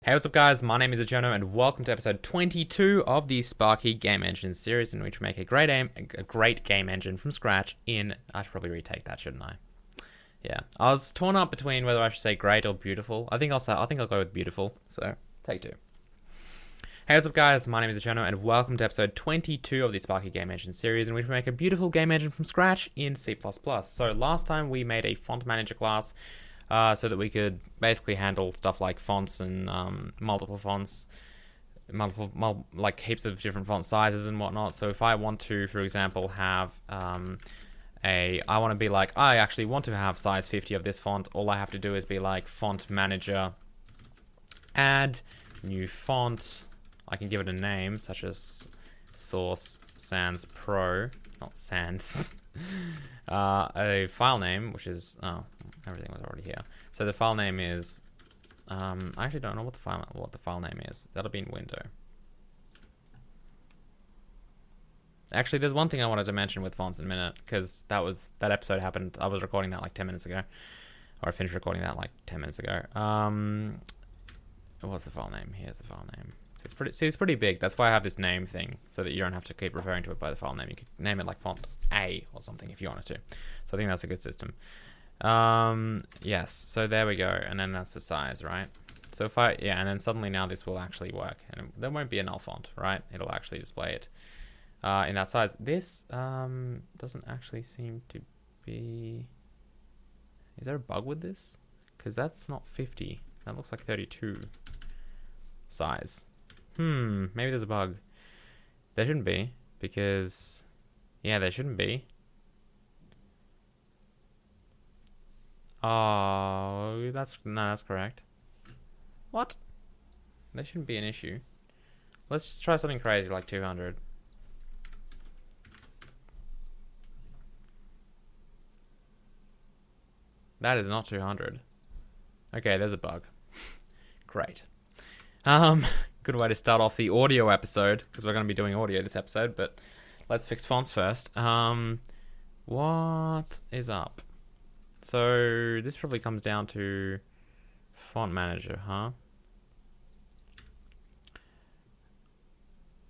Hey, what's up guys, my name is Cherno and welcome to episode 22 of the Sparky game engine series in which we make a great game engine from scratch in... I should probably retake that, shouldn't I? Yeah, I was torn up between whether I should say great or beautiful. I think I'll go with beautiful, so take two. Hey, what's up guys, my name is Cherno and welcome to episode 22 of the Sparky game engine series in which we make a beautiful game engine from scratch in C++. So last time we made a font manager class so that we could basically handle stuff like fonts and multiple fonts, like heaps of different font sizes and whatnot. So if I want to, for example, have I want to be like, I actually want to have size 50 of this font, all I have to do is be like font manager, add new font. I can give it a name such as Source Sans Pro, not Sans. A file name, which is everything was already here. So the file name is I actually don't know what the file name is. That'll be in window. Actually, there's one thing I wanted to mention with fonts in a minute, because that episode happened. I was recording that like 10 minutes ago, or I finished recording that like 10 minutes ago. What's the file name? Here's the file name. It's pretty big. That's why I have this name thing, so that you don't have to keep referring to it by the file name. You could name it like font A or something if you wanted to. So I think that's a good system. Yes, so there we go, and then that's the size, right? So if and then suddenly now this will actually work, and there won't be a null font, right? It'll actually display it in that size. This doesn't actually seem to be... Is there a bug with this? Because that's not 50. That looks like 32 size. Maybe there's a bug. There shouldn't be, because... Yeah, there shouldn't be. Oh, that's correct. What? There shouldn't be an issue. Let's just try something crazy like 200. That is not 200. Okay, there's a bug. Great. Good way to start off the audio episode, because we're going to be doing audio this episode, but let's fix fonts first. What is up? So this probably comes down to font manager, huh?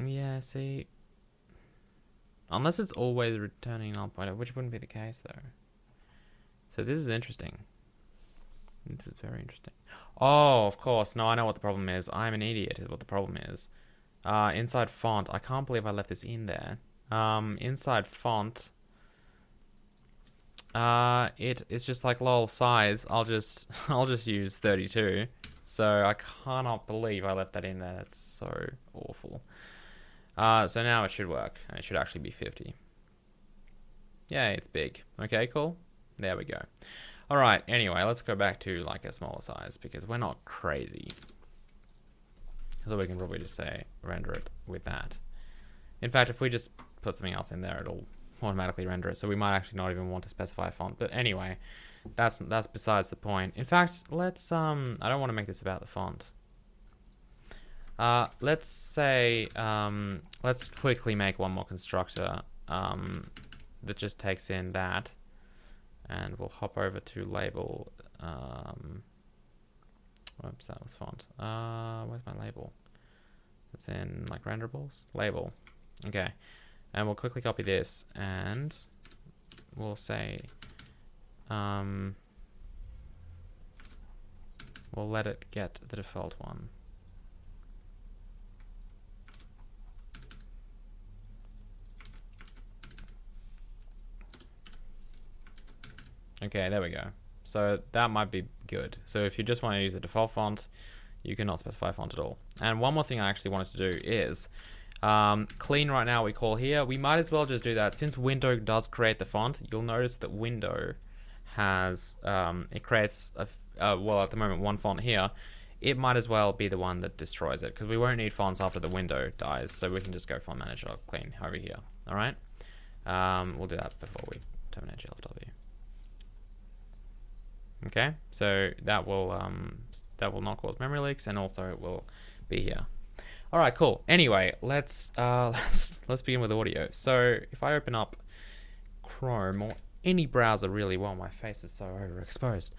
Yeah, see, unless it's always returning null pointer, which wouldn't be the case though. So this is interesting. This is very interesting. Oh, of course. No, I know what the problem is. I'm an idiot is what the problem is. Inside font, I can't believe I left this in there. Inside font, it's just like lol size. I'll just use 32. So I cannot believe I left that in there. That's so awful. So now it should work, and it should actually be 50. Yeah, it's big. Okay, cool. There we go. All right. Anyway, let's go back to like a smaller size because we're not crazy. So we can probably just say render it with that. In fact, if we just put something else in there, it'll automatically render it. So we might actually not even want to specify a font. But anyway, that's besides the point. In fact, let's I don't want to make this about the font. Let's say let's quickly make one more constructor that just takes in that, and we'll hop over to label. Whoops, that was font. Where's my label? It's in like renderables. Label. Okay. And we'll quickly copy this, and we'll say, we'll let it get the default one. Okay, there we go. So that might be good. So if you just want to use a default font, you cannot specify a font at all. And one more thing I actually wanted to do is, clean right now we call here. We might as well just do that. Since window does create the font, you'll notice that window has, it creates, well at the moment one font here. It might as well be the one that destroys it, because we won't need fonts after the window dies. So we can just go font manager clean over here. All right. We'll do that before we terminate GLFW. Okay, so that will not cause memory leaks, and also it will be here. All right, cool. Anyway, let's begin with audio. So if I open up Chrome or any browser really, well, my face is so overexposed.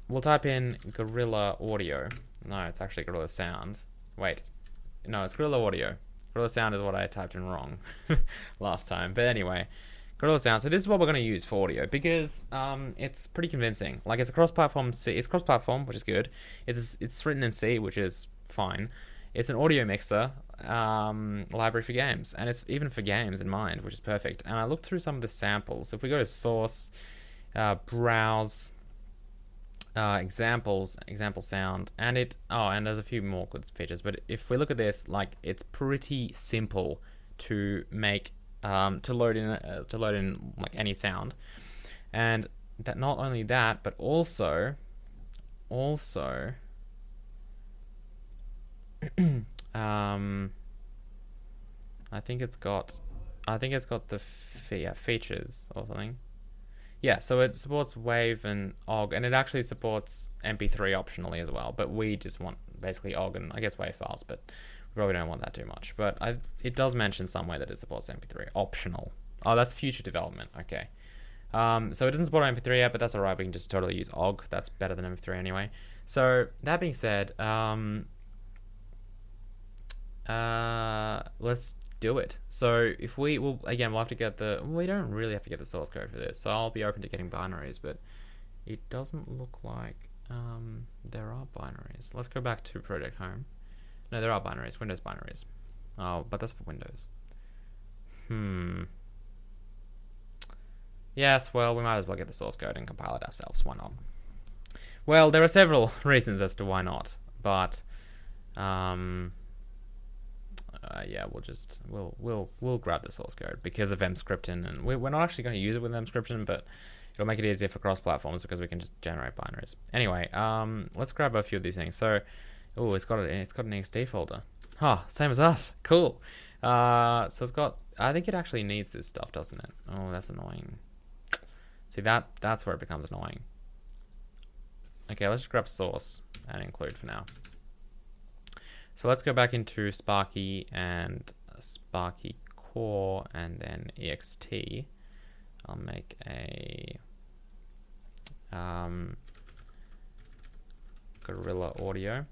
We'll type in Gorilla Audio. No, it's actually Gorilla Sound. Wait. No, it's Gorilla Audio. Gorilla Sound is what I typed in wrong last time. But anyway, Gorilla Sound. So this is what we're going to use for audio because it's pretty convincing. Like it's a cross-platform C. It's cross-platform, which is good. It's written in C, which is fine. It's an audio mixer library for games, and it's even for games in mind, which is perfect. And I looked through some of the samples. If we go to source, browse, examples, example sound, and and there's a few more good features. But if we look at this, like it's pretty simple to make to load in like any sound, and that not only that, but also I think it's got the features or something. Yeah, so it supports WAV and OGG, and it actually supports MP3 optionally as well. But we just want basically OGG and I guess WAV files, but we probably don't want that too much. But it does mention somewhere that it supports MP3 optional. Oh, that's future development. Okay. So it doesn't support MP3 yet, but that's alright. We can just totally use OGG. That's better than MP3 anyway. So that being said, let's do it. So if we'll have to get we don't really have to get the source code for this, so I'll be open to getting binaries, but it doesn't look like there are binaries. Let's go back to project home. No, there are binaries, Windows binaries. Oh, but that's for Windows. Yes, well, we might as well get the source code and compile it ourselves. Why not? Well, there are several reasons as to why not, but yeah, we'll grab the source code because of mscripting, and we're not actually going to use it with mscripting, but it'll make it easier for cross platforms because we can just generate binaries. Anyway, let's grab a few of these things. So, oh, it's got an ext folder. Same as us. Cool. So it's got. I think it actually needs this stuff, doesn't it? Oh, that's annoying. See that's where it becomes annoying. Okay, let's just grab source and include for now. So let's go back into Sparky and Sparky core and then ext. I'll make a Gorilla Audio.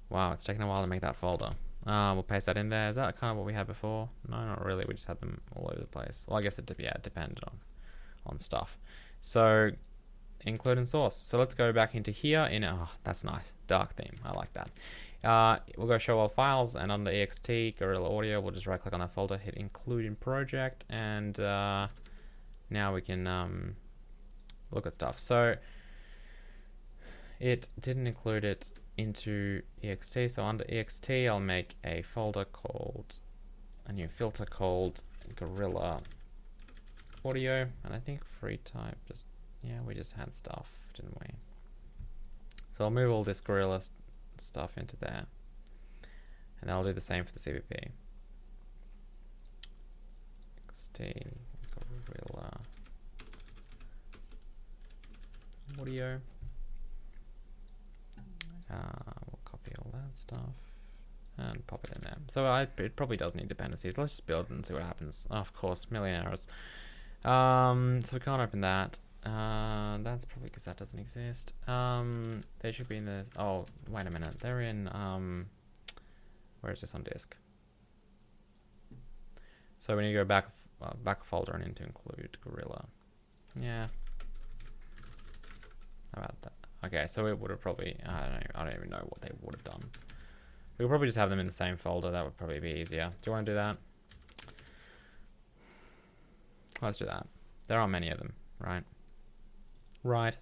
Wow, it's taken a while to make that folder. We'll paste that in there. Is that kind of what we had before? No, not really. We just had them all over the place. Well, I guess it depended on stuff. So include in source. So let's go back into here that's nice. Dark theme. I like that. We'll go show all files, and under ext, Gorilla Audio, we'll just right click on that folder, hit include in project, and now we can look at stuff. So it didn't include it into ext, so under ext I'll make a folder called a new filter called Gorilla Audio, and I think free type we just had stuff, didn't we? So I'll move all this Gorilla stuff into there, and I'll do the same for the CVP. ext Gorilla Audio. We'll copy all that stuff and pop it in there. So it probably does need dependencies. Let's just build and see what happens. Oh, of course, million errors. So we can't open that. That's probably because that doesn't exist. They should be in the. Oh, wait a minute. They're in. Where is this on disk? So we need to go back a folder and into include Gorilla. Yeah. How about that? Okay, so it would have probably, I don't even know what they would have done. We would probably just have them in the same folder. That would probably be easier. Do you want to do that? Let's do that. There are many of them, right? Right.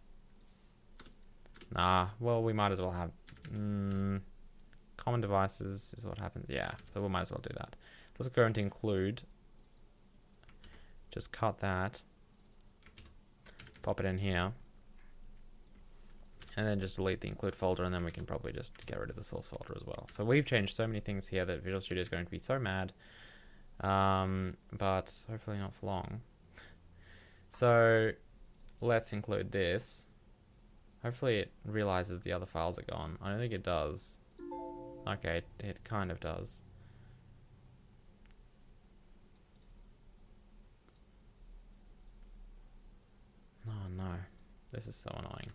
Well, we might as well have common devices is what happens. Yeah, so we might as well do that. Let's go into include. Just cut that. Pop it in here. And then just delete the include folder, and then we can probably just get rid of the source folder as well. So we've changed so many things here that Visual Studio is going to be so mad, but hopefully not for long. So let's include this. Hopefully it realizes the other files are gone. I don't think it does. Okay, it kind of does. Oh no, this is so annoying.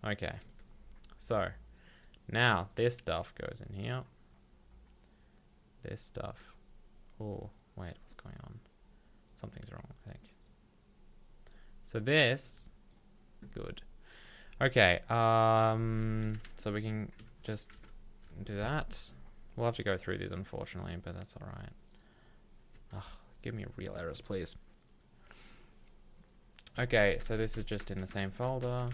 Okay. So now this stuff goes in here. This stuff. Oh, wait, what's going on? Something's wrong, I think. So this, good. Okay, so we can just do that. We'll have to go through these, unfortunately, but that's all right. Ugh, give me real errors, please. Okay, so this is just in the same folder.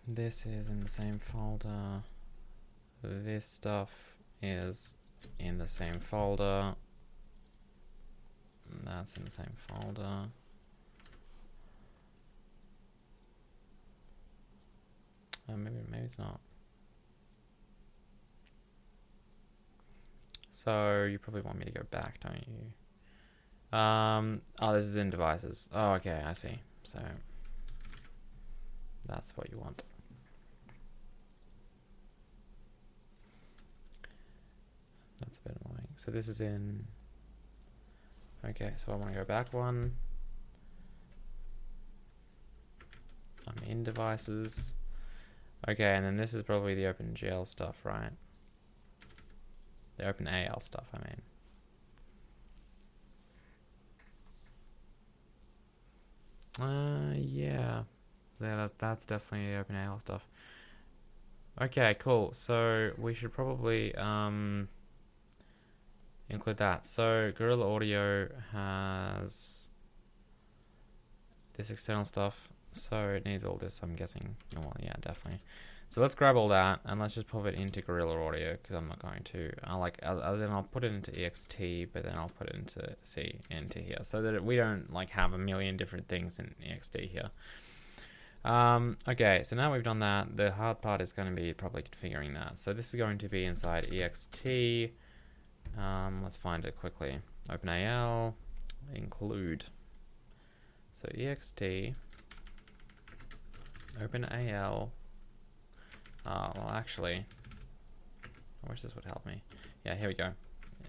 This is in the same folder. This stuff is in the same folder. That's in the same folder. Maybe it's not. So you probably want me to go back, don't you? Oh, this is in devices. Oh, okay, I see. So that's what you want. That's a bit annoying. So this is in. Okay, so I want to go back one. I'm in devices. Okay, and then this is probably the OpenGL stuff, right? The OpenAL stuff, I mean. Yeah. So that's definitely the OpenAL stuff. Okay, cool. So we should probably include that. So Gorilla Audio has this external stuff. So it needs all this, I'm guessing. Oh, well, yeah, definitely. So let's grab all that and let's just pop it into Gorilla Audio because I'm not going to. Then I'll put it into ext, but then I'll put it into here so that we don't like have a million different things in ext here. Okay, so now we've done that. The hard part is going to be probably configuring that. So this is going to be inside ext. Let's find it quickly. OpenAL include. So ext. OpenAL. Well, actually, I wish this would help me. Yeah, here we go.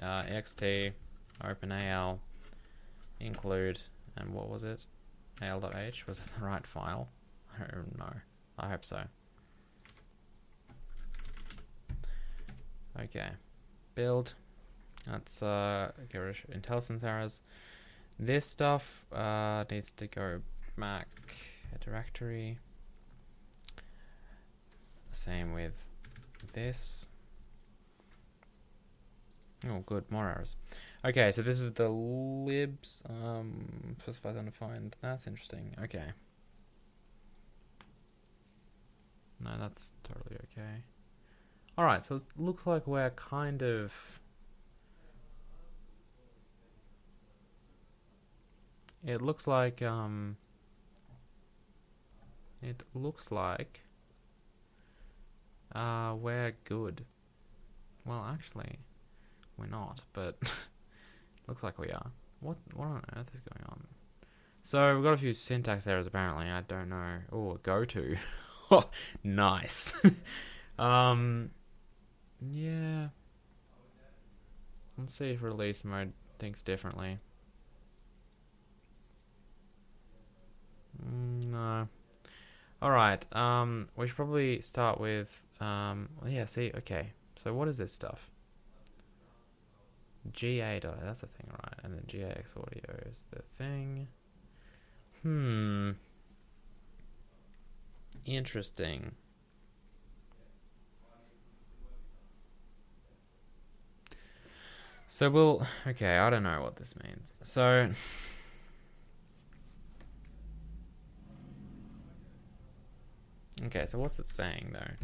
ext, OpenAL, include, and what was it? al.h. Was it the right file? I don't know. I hope so. Okay. Build. That's get rid of IntelliSense errors. This stuff needs to go back a directory. Same with this. Oh, good, more errors. Okay, so this is the libs. Specifies undefined. That's interesting. Okay. No, that's totally okay. All right, so it looks like we're kind of. It looks like we're good. Well, actually, we're not, but looks like we are. What on earth is going on? So we've got a few syntax errors apparently. I don't know. Oh, go to. Nice. Yeah. Let's see if release mode thinks differently. No. Alright, we should probably start with, yeah, see, okay. So what is this stuff? GA, that's the thing, right? And then GAX audio is the thing. Interesting. So okay, I don't know what this means. So, okay, so what's it saying though?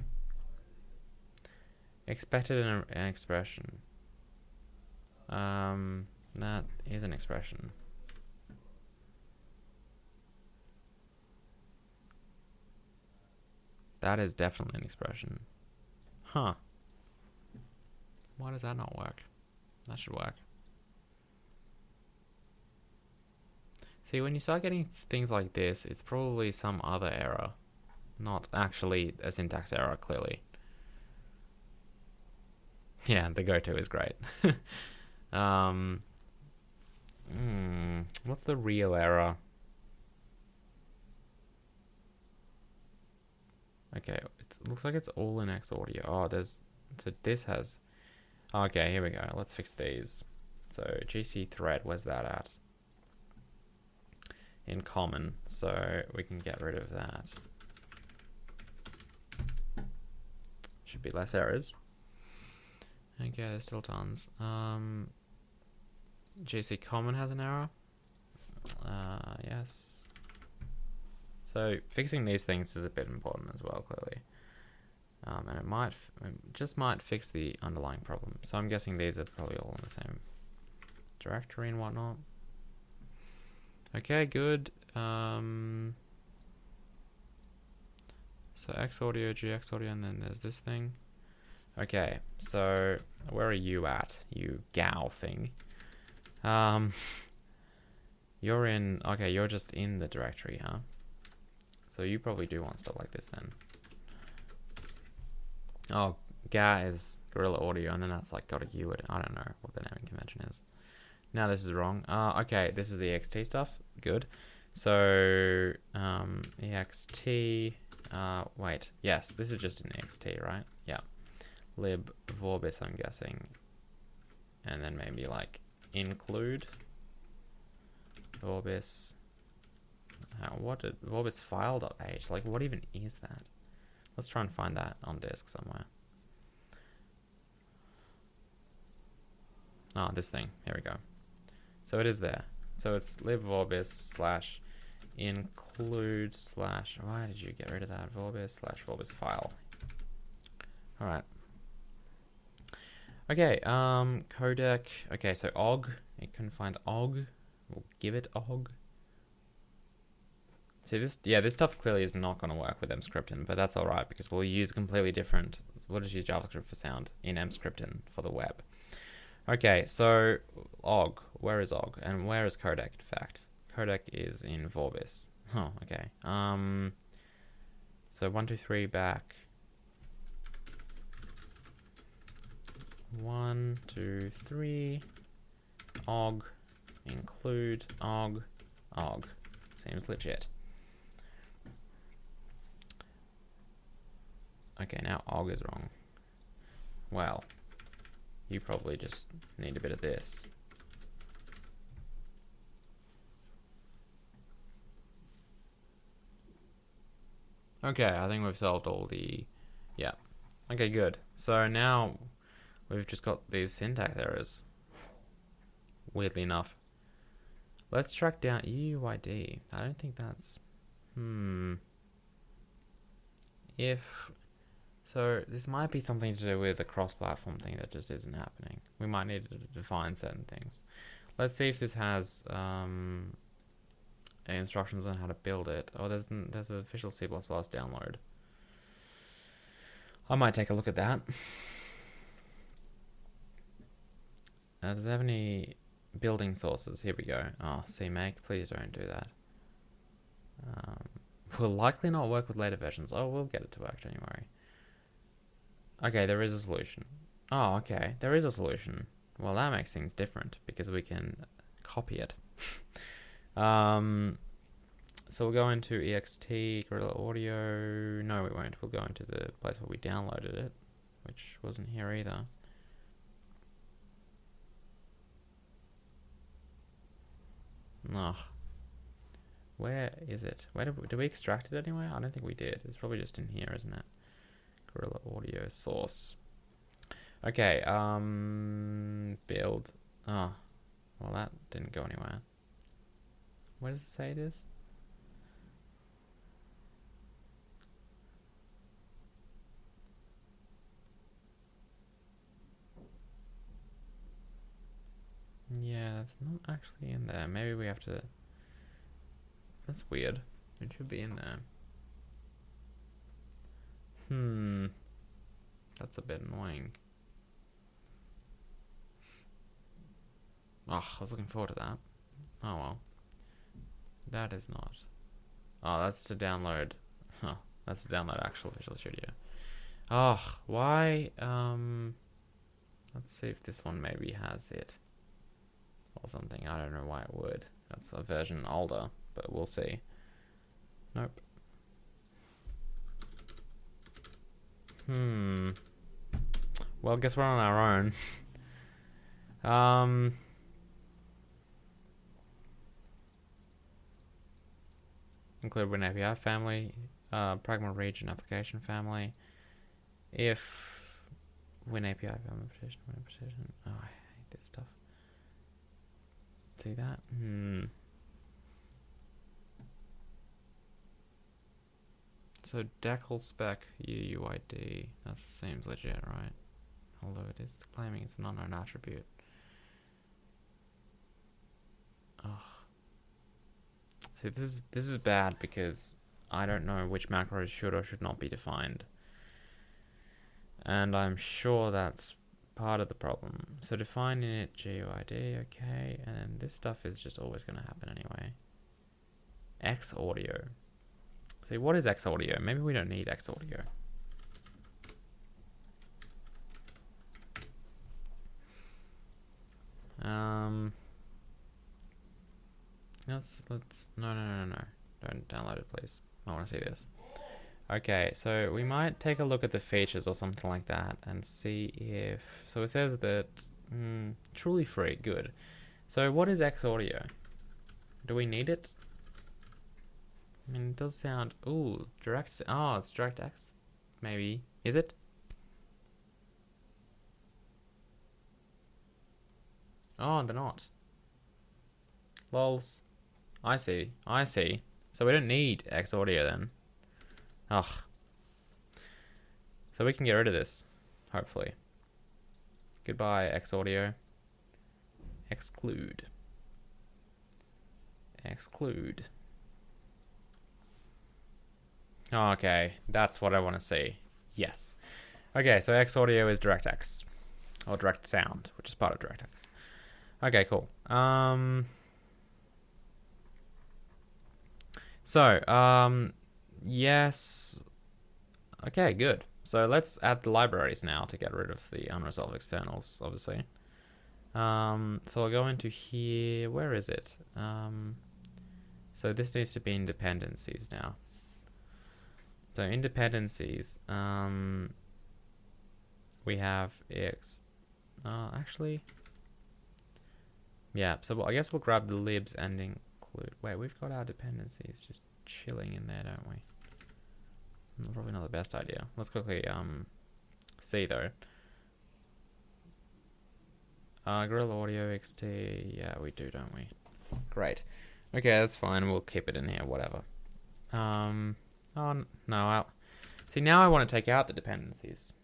Expected an expression. That is an expression. That is definitely an expression. Huh. Why does that not work? That should work. See, when you start getting things like this, it's probably some other error. Not actually a syntax error, clearly. Yeah, the go-to is great. What's the real error? Okay, it looks like it's all in X audio. Oh, so this has, okay, here we go. Let's fix these. So GC thread, where's that at? In common, so we can get rid of that. Should be less errors. Okay, there's still tons. GC common has an error. Yes. So fixing these things is a bit important as well, clearly. And it just might fix the underlying problem. So I'm guessing these are probably all in the same directory and whatnot. Okay, good. So X audio, GX audio, and then there's this thing. Okay, so where are you at, you gal thing? You're in, okay, you're just in the directory, huh? So you probably do want stuff like this then. Oh, GA is Gorilla Audio, and then that's like got a U. I don't know what the naming convention is. Now this is wrong. Okay, this is the EXT stuff. Good. So, EXT, wait, yes, this is just an EXT, right? Yeah. Libvorbis, I'm guessing. And then maybe like include vorbis. What did vorbis file.h? Like, what even is that? Let's try and find that on disk somewhere. Oh, this thing. Here we go. So it is there. So it's libvorbis slash include slash. Why did you get rid of that? Vorbis slash vorbis file. All right. Okay. Codec. Okay. So og. It can find og. We'll give it og. See this? Yeah, this stuff clearly is not going to work with mscripten, but that's all right because we'll use completely different. We'll just use JavaScript for sound in mscripten for the web. Okay, so og. Where is og? And where is codec? In fact, codec is in vorbis. Oh, okay. So 1, 2, 3 back. 1, 2, 3. Og. Include og. Og. Seems legit. Okay, now og is wrong. Well, you probably just need a bit of this. Okay, I think we've solved all the... Yeah. Okay, good. So now we've just got these syntax errors. Weirdly enough. Let's track down UUID. I don't think that's... If... So this might be something to do with the cross-platform thing that just isn't happening. We might need to define certain things. Let's see if this has instructions on how to build it. Oh, there's an official C++ download. I might take a look at that. Does it have any building sources? Here we go. Oh, CMake, please don't do that. Will likely not work with later versions. Oh, we'll get it to work, don't you worry. Okay, there is a solution. Oh, okay, there is a solution. Well, that makes things different because we can copy it. So we'll go into ext, Gorilla Audio. No, we won't. We'll go into the place where we downloaded it, which wasn't here either. Oh. Where is it? Where did we extract it anywhere? I don't think we did. It's probably just in here, isn't it? Gorilla Audio source. Okay, build. Oh, well that didn't go anywhere. Where does it say it is? Yeah, that's not actually in there. Maybe we have to... That's weird. It should be in there. That's a bit annoying. Oh, I was looking forward to that. Oh well. That is not. Oh, that's to download. Huh. That's to download actual Visual Studio. Oh, why? Let's see if this one maybe has it. or something. I don't know why it would. That's a version older, but we'll see. Nope. Well, guess we're on our own. Include Win API family, Pragma region application family. If Win API family petition, Win petition. Oh, I hate this stuff. See that? So decal spec UUID. That seems legit, right? Although it is claiming it's an unknown attribute. Oh. See, this is bad because I don't know which macros should or should not be defined. And I'm sure that's part of the problem. So define init GUID, okay, and then this stuff is just always going to happen anyway. X audio. See, what is X audio? Maybe we don't need X audio. Let's no. Don't download it, please. I want to see this. Okay, so we might take a look at the features or something like that and see if... So it says that truly free, good. So what is X audio? Do we need it? I mean, it does sound... Ooh, direct... Oh, it's DirectX, maybe. Is it? Oh, they're not. Lols. I see. So we don't need X audio then. Ugh. So we can get rid of this, hopefully. Goodbye, X audio. Exclude. Okay, that's what I want to see. Yes. Okay, so X audio is DirectX. Or Direct Sound, which is part of DirectX. Okay, cool. Yes. Okay, good. So let's add the libraries now to get rid of the unresolved externals, obviously. So I'll go into here. Where is it? So this needs to be in dependencies now. So in dependencies, we have actually, yeah. So I guess we'll grab the libs and include. Wait, we've got our dependencies just chilling in there, don't we? Probably not the best idea. Let's quickly see though. Gorilla Audio XT. Yeah, we do, don't we? Great. Okay, that's fine. We'll keep it in here. Whatever. Oh no. See, now I want to take out the dependencies.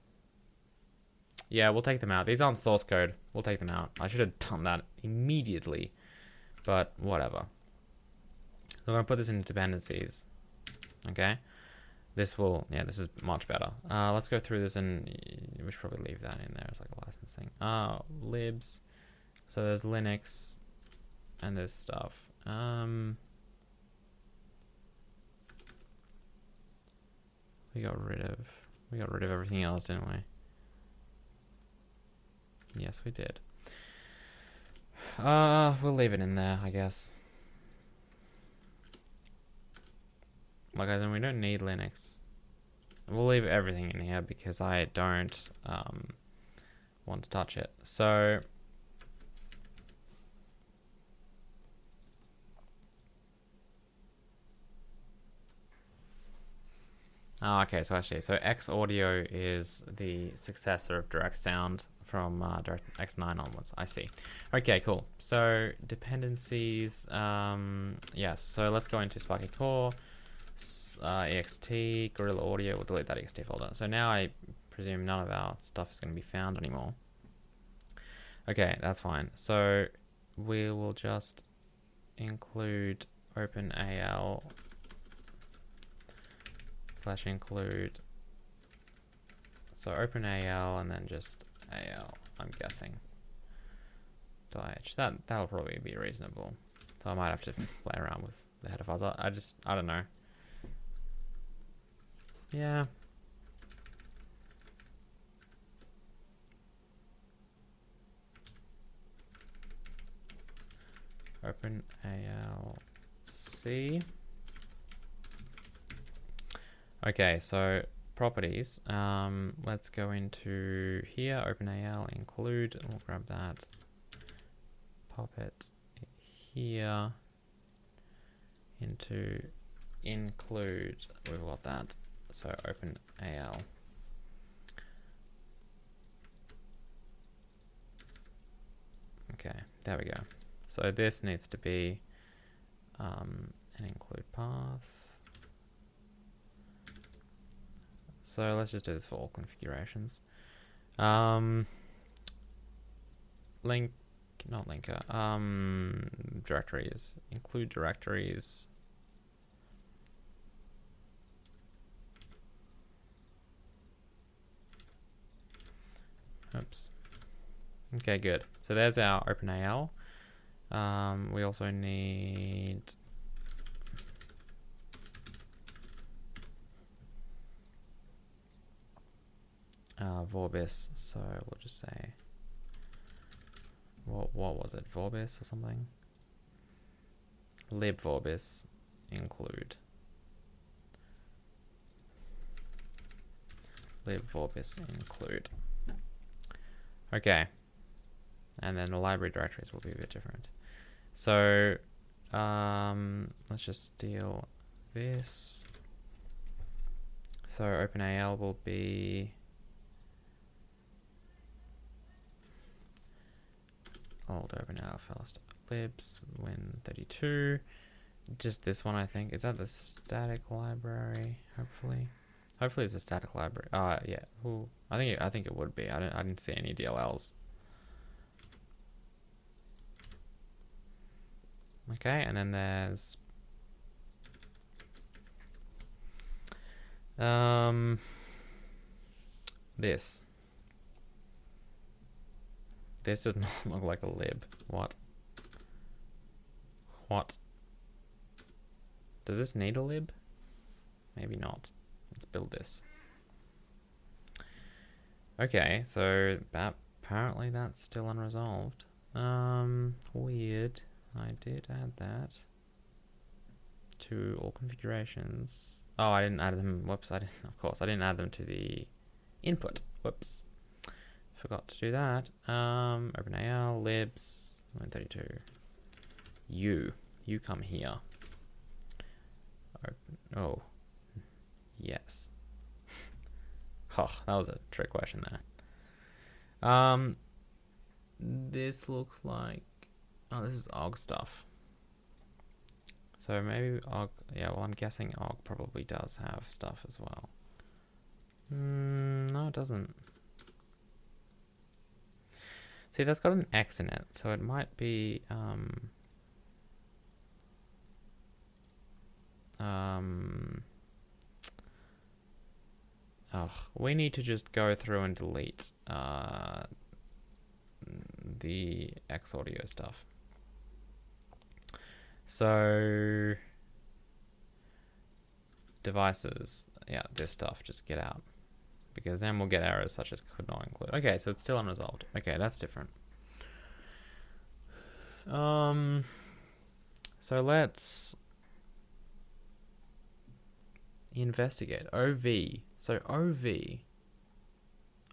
Yeah, we'll take them out. These aren't source code. We'll take them out. I should have done that immediately, but whatever. So I'm gonna put this into dependencies. Okay. This will, yeah, this is much better. Let's go through this and we should probably leave that in there as like a licensing. Libs. So there's Linux and there's stuff. We got rid of everything else, didn't we? Yes, we did. We'll leave it in there, I guess. Like, then we don't need Linux. We'll leave everything in here because I don't want to touch it. So okay, so actually, X audio is the successor of Direct Sound from DirectX 9 onwards. I see. Okay, cool. So dependencies, yes. So let's go into Sparky Core. ext, Gorilla Audio, we'll delete that ext folder. So now I presume none of our stuff is going to be found anymore. Okay, that's fine. So we will just include OpenAL / include, so OpenAL and then just AL, I'm guessing. That'll probably be reasonable. So I might have to play around with the header files. I don't know. Yeah. open ALC. Okay, so properties. Let's go into here, open AL, include, we'll grab that, pop it here, into include, we've got that, so open AL. Okay, there we go. So this needs to be an include path. So let's just do this for all configurations. Link, not linker, directories, include directories. Oops. Okay, good. So there's our OpenAL. We also need vorbis. So we'll just say, what was it? Vorbis or something? Libvorbis include. Libvorbis include. Okay. And then the library directories will be a bit different. So let's just steal this. So OpenAL will be old OpenAL first libs win32. Just this one, I think. Is that the static library? Hopefully it's a static library. Yeah. Ooh, I think it would be. I didn't see any DLLs. Okay, and then there's this. This does not look like a lib. What? Does this need a lib? Maybe not. Let's build this. Okay, so apparently that's still unresolved. Weird. I did add that to all configurations. Oh, I didn't add them. Whoops, I didn't add them to the input. Whoops. Forgot to do that. OpenAL, libs, 132. You come here. Oh, yes. Oh, that was a trick question there. This looks like, oh, this is OGG stuff. So maybe OGG, yeah, well, I'm guessing OGG probably does have stuff as well. No, it doesn't. See, that's got an X in it, so it might be, oh, we need to just go through and delete the X audio stuff. So devices, yeah, this stuff, just get out, because then we'll get errors such as could not include. Okay, so it's still unresolved. Okay, that's different. So let's investigate. OV. So OV.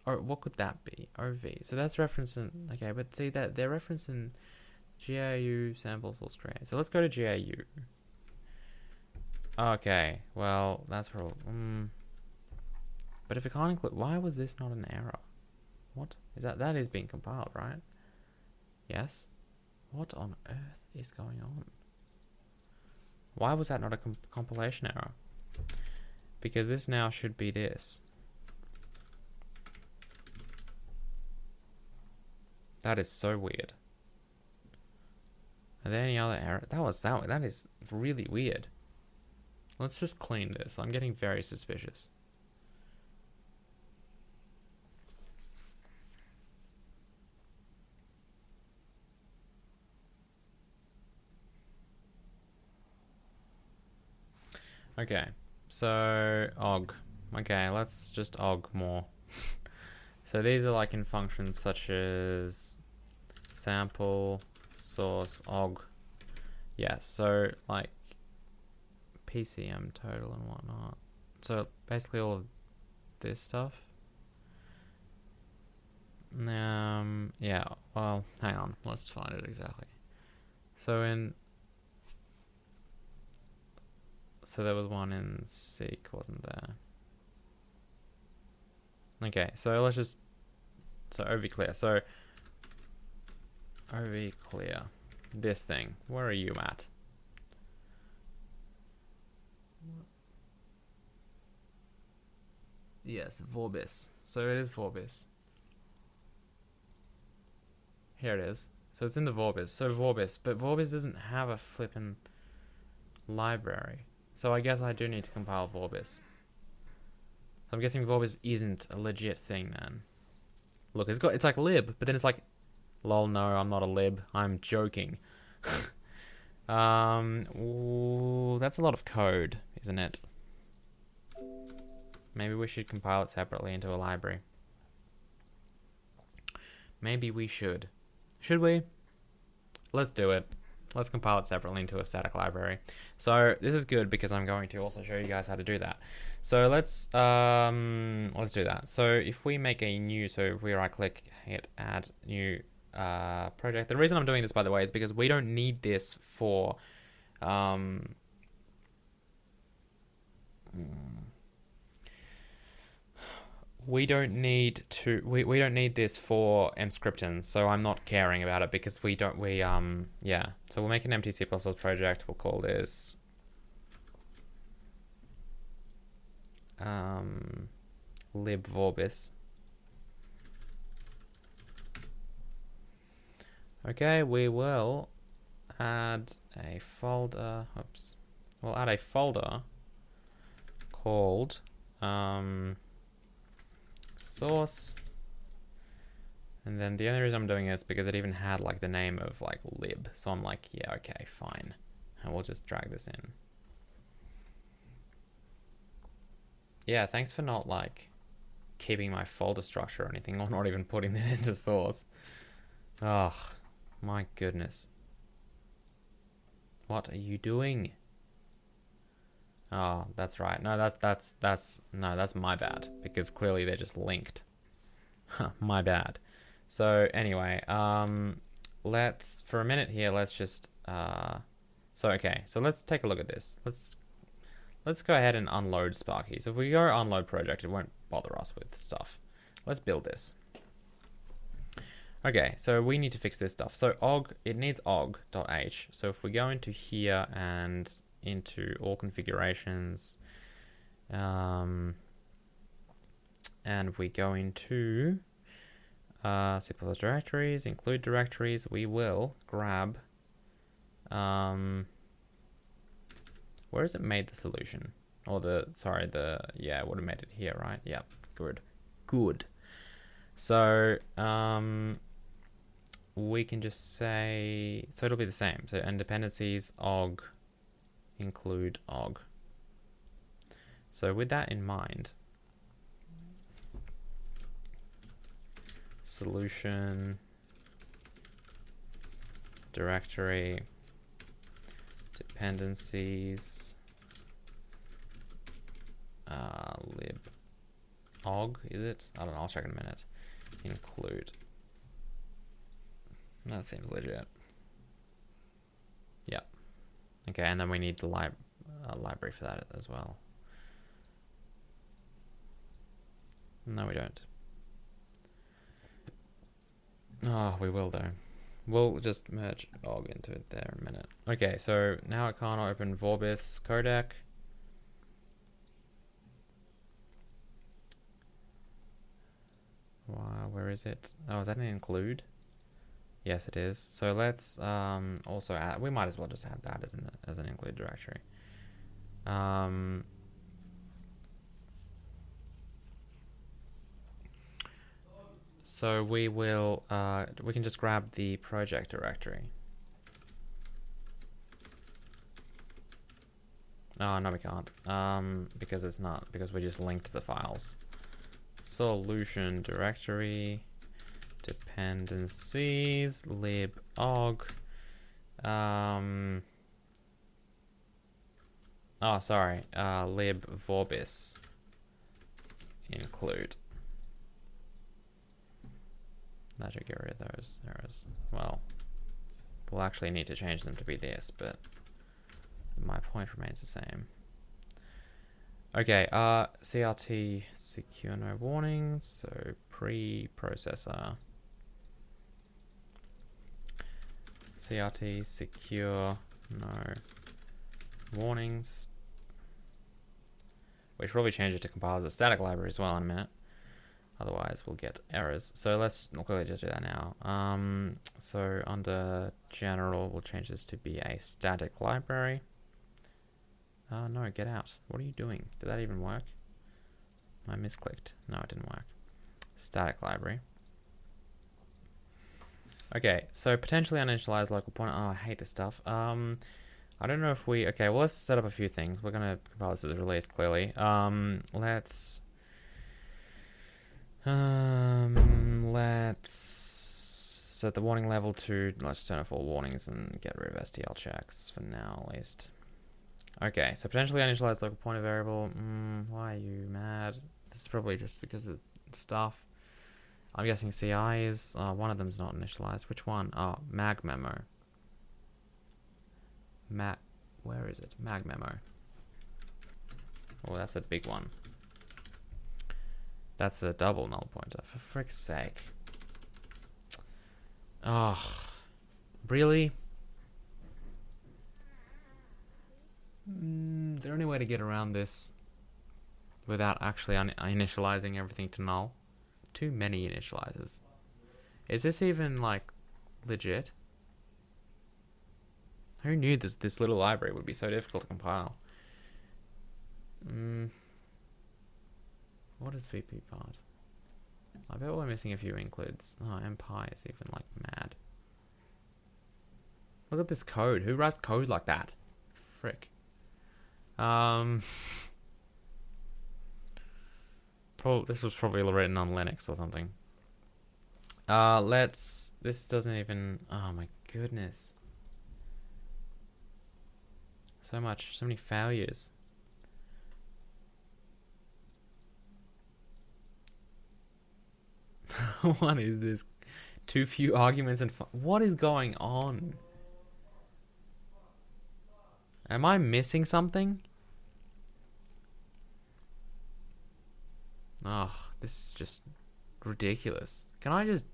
Or what could that be? OV. So that's referencing. Okay, but see that they're referencing GAU samples or screen. So let's go to GAU. Okay. Well, that's probably. But if it can't include, why was this not an error? What is that? That is being compiled, right? Yes. What on earth is going on? Why was that not a compilation error? Because this now should be this. That is so weird. Are there any other error? That is really weird. Let's just clean this. I'm getting very suspicious. Okay, so OGG. Okay, let's just OGG more. So these are like in functions such as sample, source, OGG, Yeah, so like PCM total and whatnot. So basically all of this stuff. Yeah, well, hang on, let's find it exactly. So there was one in Seek, wasn't there? Okay, so let's just, so OV clear. So OV clear, this thing, where are you at? Yes, vorbis. So it is vorbis. Here it is. So it's in the vorbis. So vorbis, but vorbis doesn't have a flippin' library. So I guess I do need to compile vorbis. So I'm guessing vorbis isn't a legit thing then. Look, it's like lib, but then it's like, lol, no, I'm not a lib. I'm joking. Ooh, that's a lot of code, isn't it? Maybe we should compile it separately into a library. Maybe we should. Should we? Let's do it. Let's compile it separately into a static library. So this is good because I'm going to also show you guys how to do that. So let's do that. So if we make a new, so if we right click, hit add new project. The reason I'm doing this, by the way, is because we don't need this for we don't need this for mscripton, so I'm not caring about it because yeah. So we'll make an empty C++ project. We'll call this libvorbis. Okay, we will add a folder. Oops. We'll add a folder called source, and then the only reason I'm doing it is because it even had like the name of like lib, so I'm like, yeah, okay, fine, and we'll just drag this in. Yeah, thanks for not like keeping my folder structure or anything, or not even putting it into source. Oh my goodness, what are you doing? Oh, that's right. No, that's my bad, because clearly they're just linked. My bad. So anyway, let's for a minute here. Let's just so let's take a look at this. Let's go ahead and unload Sparky. So if we go unload project, it won't bother us with stuff. Let's build this. Okay, so we need to fix this stuff. So it needs ogg.h. So if we go into here and into all configurations, and we go into C++ directories, include directories, we will grab where has it made the solution? Or yeah, it would have made it here, right? Yep, good. So we can just say, so it'll be the same. So and dependencies ogg include ogg. So with that in mind, solution directory dependencies libogg, is it? I don't know, I'll check in a minute. Include. That seems legit. Yeah. Okay, and then we need the library for that as well. No, we don't. Oh, we will though. We'll just merge ogg into it there in a minute. Okay, so now I can't open vorbis codec. Wow, where is it? Oh, is that an include? Yes, it is. So let's also add. We might as well just add that as an include directory. So we will. We can just grab the project directory. Oh no, we can't. Because it's not. Because we just linked the files. Solution directory. Dependencies libogg Oh, sorry. Libvorbis include. That should get rid of those errors. Well, we'll actually need to change them to be this, but my point remains the same. Okay, CRT secure no warnings, so pre-processor. CRT secure no warnings. We should probably change it to compile as a static library as well in a minute. Otherwise we'll get errors. So let's quickly just do that now. So under general, we'll change this to be a static library. No, get out. What are you doing? Did that even work? I misclicked. No, it didn't work. Static library. Okay, so potentially uninitialized local pointer. Oh, I hate this stuff. I don't know if we... Okay, well, let's set up a few things. We're going to compile this as a release, clearly. Let's set the warning level to... Let's turn off all warnings and get rid of STL checks for now, at least. Okay, so potentially uninitialized local pointer variable. Why are you mad? This is probably just because of stuff. I'm guessing CI is... one of them's not initialized. Which one? Oh, mag memo. Where is it? Mag memo. Oh, that's a big one. That's a double null pointer. For frick's sake. Oh, really? Is there any way to get around this without actually initializing everything to null? Too many initializers. Is this even, like, legit? Who knew this little library would be so difficult to compile? What is VP part? I bet we're missing a few includes. Oh, MPy is even, like, mad. Look at this code. Who writes code like that? Frick. This was probably written on Linux or something. This doesn't even... Oh my goodness. So many failures. What is this? Too few arguments and what is going on? Am I missing something? Oh, this is just ridiculous. Can I just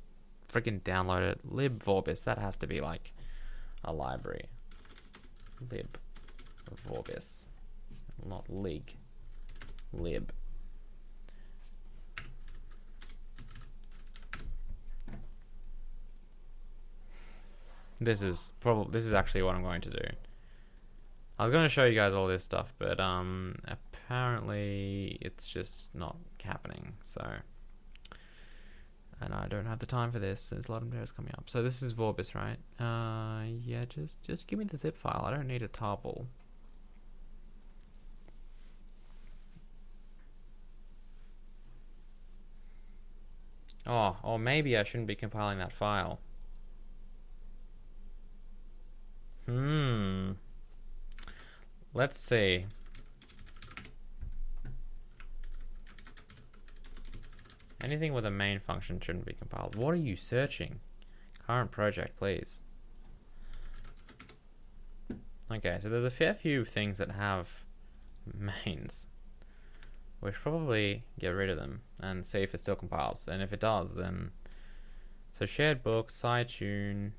freaking download it? Libvorbis, that has to be like a library. Libvorbis, not lig. Lib. This is actually what I'm going to do. I was going to show you guys all this stuff, but apparently it's just not happening. So, and I don't have the time for this. There's a lot of errors coming up. So this is Vorbis, right? Yeah, just give me the zip file. I don't need a topple. Oh, or maybe I shouldn't be compiling that file. Let's see. Anything with a main function shouldn't be compiled. What are you searching? Current project, please. Okay, so there's a fair few things that have mains. We should probably get rid of them and see if it still compiles. And if it does, then... So shared book, SciTune,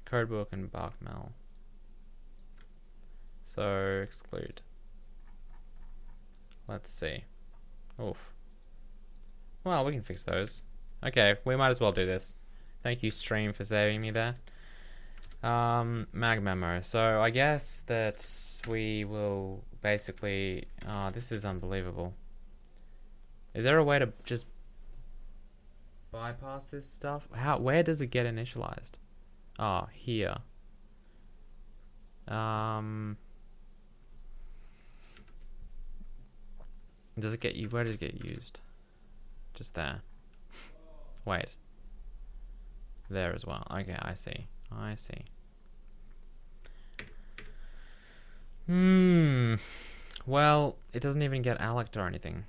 codebook, and barkmel. So exclude. Let's see. Oof. Well, we can fix those. Okay, we might as well do this. Thank you, stream, for saving me there. Mag memo. So I guess that we will basically... Oh, this is unbelievable. Is there a way to just bypass this stuff? Where does it get initialized? Oh, here. Does it get you? Where does it get used? Just there. Wait. There as well. Okay, I see. I see. Well, it doesn't even get allocated or anything.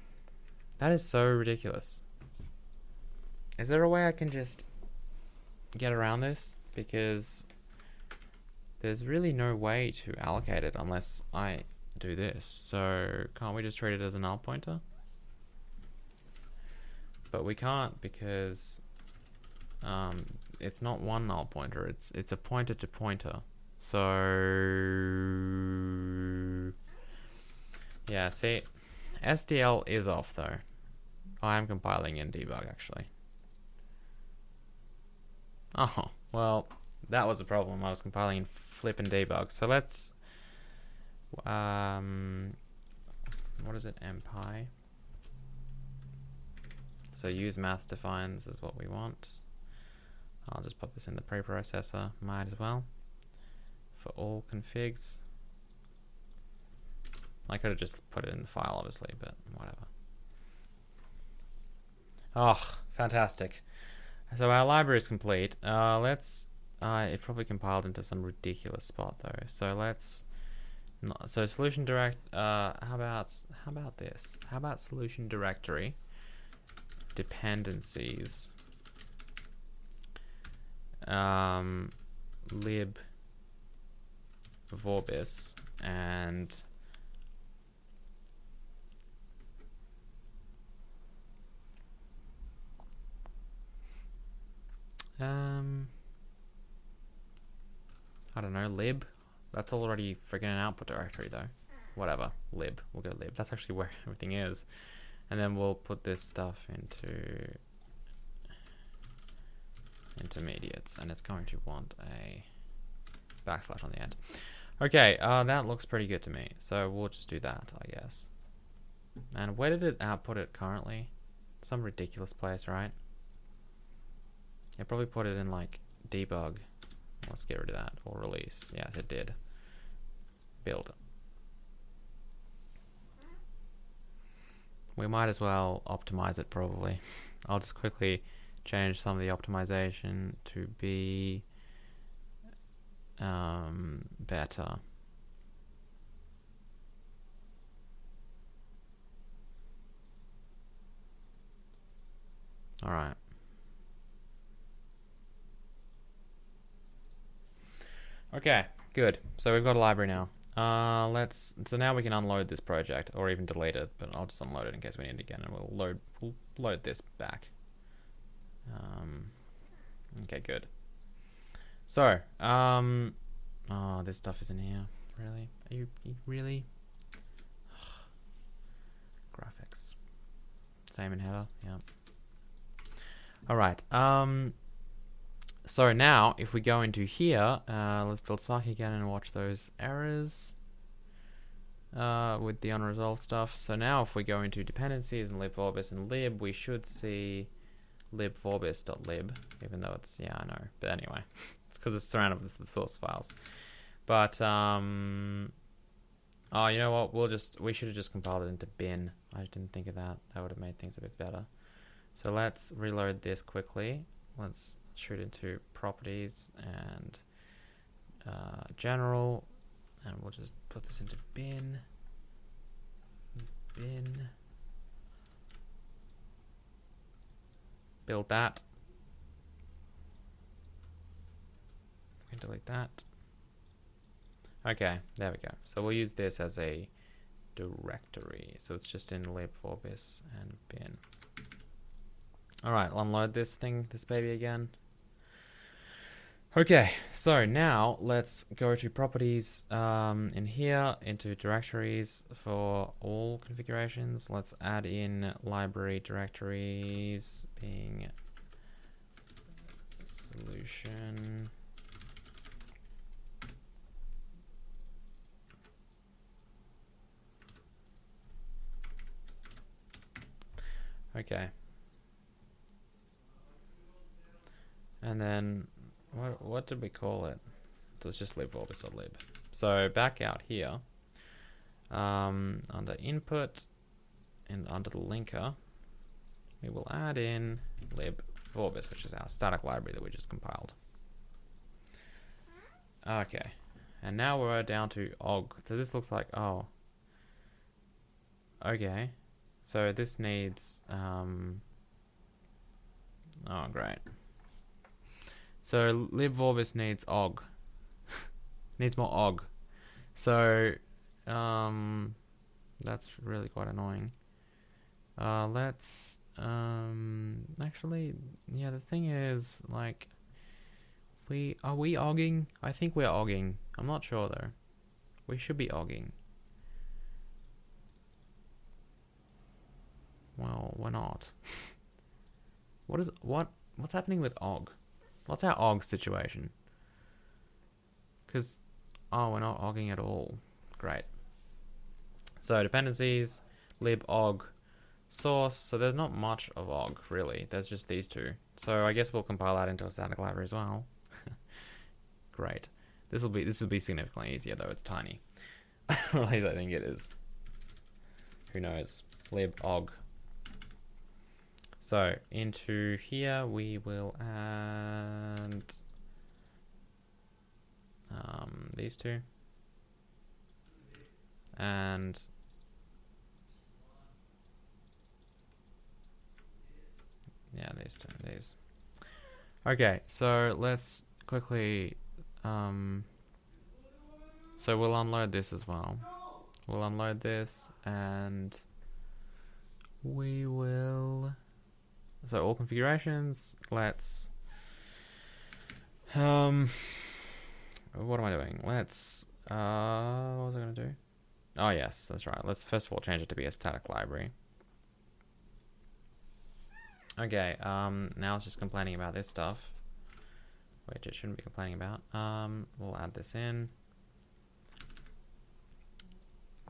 That is so ridiculous. Is there a way I can just get around this? Because there's really no way to allocate it unless I do this. So can't we just treat it as a null pointer? But we can't because it's not one null pointer. It's a pointer to pointer. So yeah, see, SDL is off though. I am compiling in debug actually. Oh, well, that was a problem. I was compiling in flip and debug. So let's, what is it, mpy? So use math defines is what we want. I'll just pop this in the preprocessor, might as well, for all configs. I could have just put it in the file, obviously, but whatever. Oh, fantastic. So our library is complete. Let's, it probably compiled into some ridiculous spot though. So let's, so solution direct, how about this? How about solution directory, dependencies, libvorbis, and I don't know, lib. That's already freaking an output directory though. Whatever, lib. We'll go lib. That's actually where everything is. And then we'll put this stuff into intermediates, and it's going to want a backslash on the end. Okay, that looks pretty good to me. So we'll just do that, I guess. And where did it output it currently? Some ridiculous place, right? I probably put it in like debug. Let's get rid of that, or release. Yes, it did. Build. We might as well optimize it probably. I'll just quickly change some of the optimization to be better. All right. Okay, good. So we've got a library now. So now we can unload this project, or even delete it, but I'll just unload it in case we need it again, and we'll load this back. Okay, good. So, oh, this stuff is in here. Really? Are you really? Graphics. Same in header, yeah. All right. So now, if we go into here, let's build Sparky again and watch those errors with the unresolved stuff. So now, if we go into dependencies and libvorbis and lib, we should see libvorbis.lib, even though it's, yeah, I know. But anyway, it's because it's surrounded with the source files. But, oh, you know what? We should have just compiled it into bin. I didn't think of that. That would have made things a bit better. So let's reload this quickly. Let's shoot into properties and general, and we'll just put this into bin. Build that. We can delete that. Okay, there we go. So we'll use this as a directory. So it's just in libvorbis and bin. All right, I'll unload this baby again. Okay, so now let's go to properties in here, into directories for all configurations. Let's add in library directories being solution. Okay. And then what did we call it? So it's just libvorbis.lib. So back out here, under input and under the linker, we will add in libvorbis, which is our static library that we just compiled. Okay, And now we're down to og. So this looks like, oh. Okay. So this needs, oh, great. So libvorbis needs og. Needs more og. So, that's really quite annoying. Let's, actually, yeah, the thing is, like, are we ogging? I think we're ogging. I'm not sure though. We should be ogging. Well, we're not. What's happening with og? What's our og situation? Because, oh, we're not ogging at all. Great. So dependencies, libogg, source. So there's not much of og really. There's just these two. So I guess we'll compile that into a static library as well. Great. This will be significantly easier though. It's tiny. Or at least I think it is. Who knows? Libogg. So into here we will add these two, and yeah, these. Okay, so let's quickly. So we'll unload this as well. We'll unload this, and we will. So all configurations. Let's. What am I doing? Let's. What was I gonna do? Oh yes, that's right. Let's first of all change it to be a static library. Okay. Now it's just complaining about this stuff, which it shouldn't be complaining about. We'll add this in.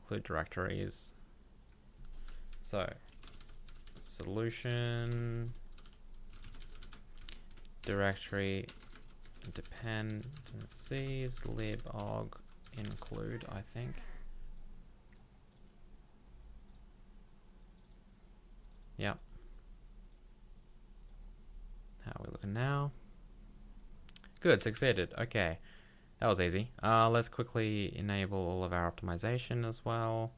Include directories. So solution directory dependencies libogg include, I think. Yep. How are we looking now? Good, succeeded. Okay, that was easy. Let's quickly enable all of our optimization as well.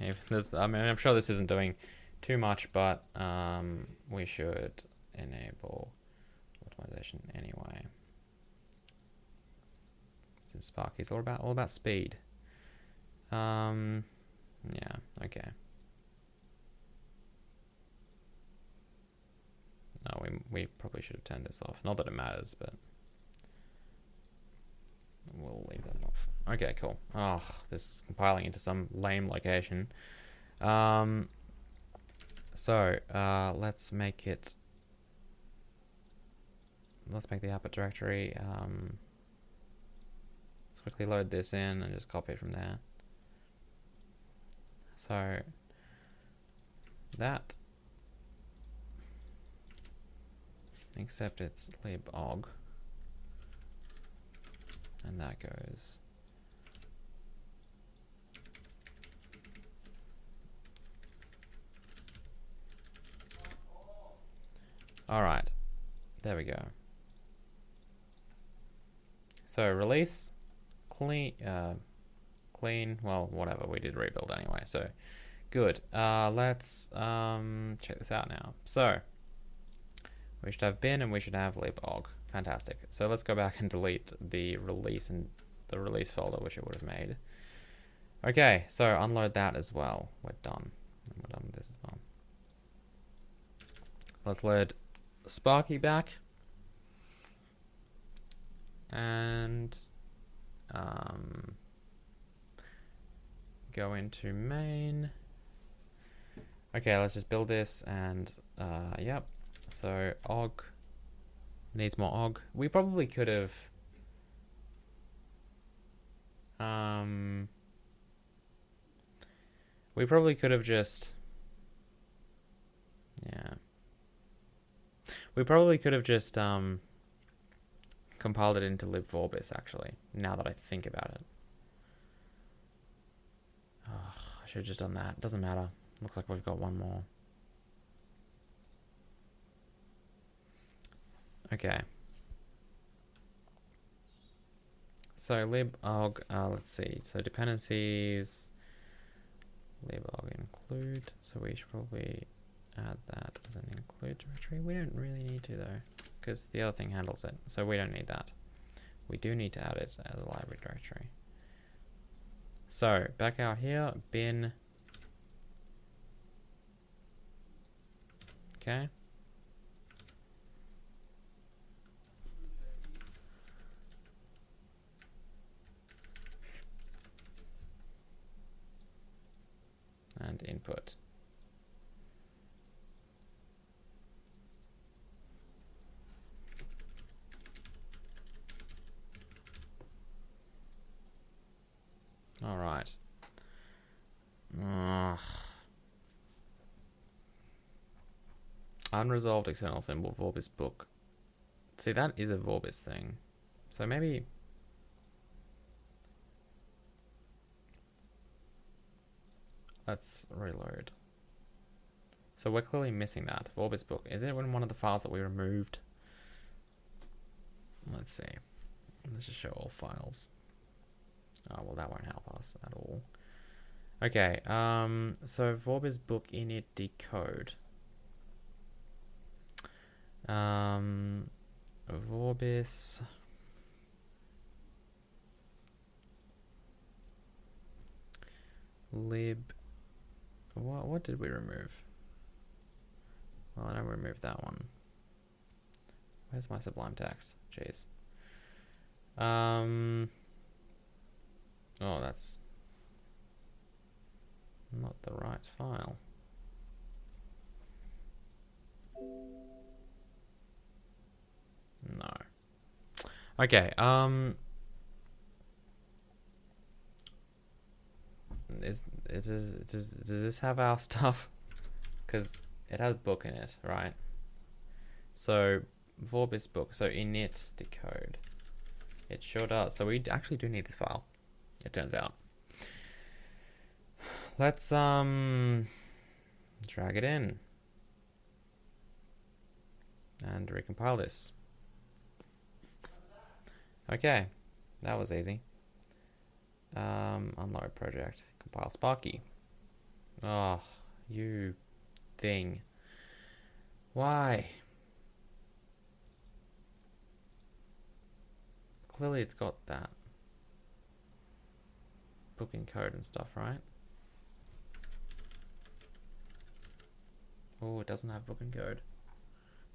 Okay, I mean, I'm sure this isn't doing too much, but we should enable optimization anyway. Since Sparky is all about speed. Yeah, okay. No, we probably should have turned this off. Not that it matters, but we'll leave that off. Okay, cool. Oh, this is compiling into some lame location. So let's make the output directory. Let's quickly load this in and just copy it from there. So that, except it's libogg, and that goes. All right, there we go. So release, clean, well, whatever, we did rebuild anyway, so good. Let's check this out now. So we should have bin and we should have libogg. Fantastic. So let's go back and delete the release and the release folder, which it would have made. Okay, so unload that as well. We're done. And we're done with this as well. Let's load Sparky back. And go into main. Okay, let's just build this and yep. So og needs more og. We probably could have just compiled it into libvorbis actually, now that I think about it. Oh, I should have just done that. Doesn't matter. Looks like we've got one more. Okay. So libogg, let's see. So dependencies, libogg include. So we should probably add that as an include directory. We don't really need to though, because the other thing handles it. So we don't need that. We do need to add it as a library directory. So back out here, bin. Okay. And input. All right. Unresolved external symbol vorbis book. See, that is a vorbis thing. So maybe let's reload. So we're clearly missing that vorbis book. Is it in one of the files that we removed? Let's see. Let's just show all files. Oh, well, that won't help us at all. Okay, so vorbis book init decode. Vorbis lib. What did we remove? Well, I know we removed that one. Where's my Sublime text? Jeez. Oh, that's not the right file. No. Okay, does this have our stuff? Because it has book in it, right? So vorbis book, so init decode. It sure does. So we actually do need this file, it turns out. Let's drag it in and recompile this. Okay, that was easy. Unload project, compile Sparky. Oh, you thing. Why? Clearly it's got that booking code and stuff, right? Oh, it doesn't have booking code.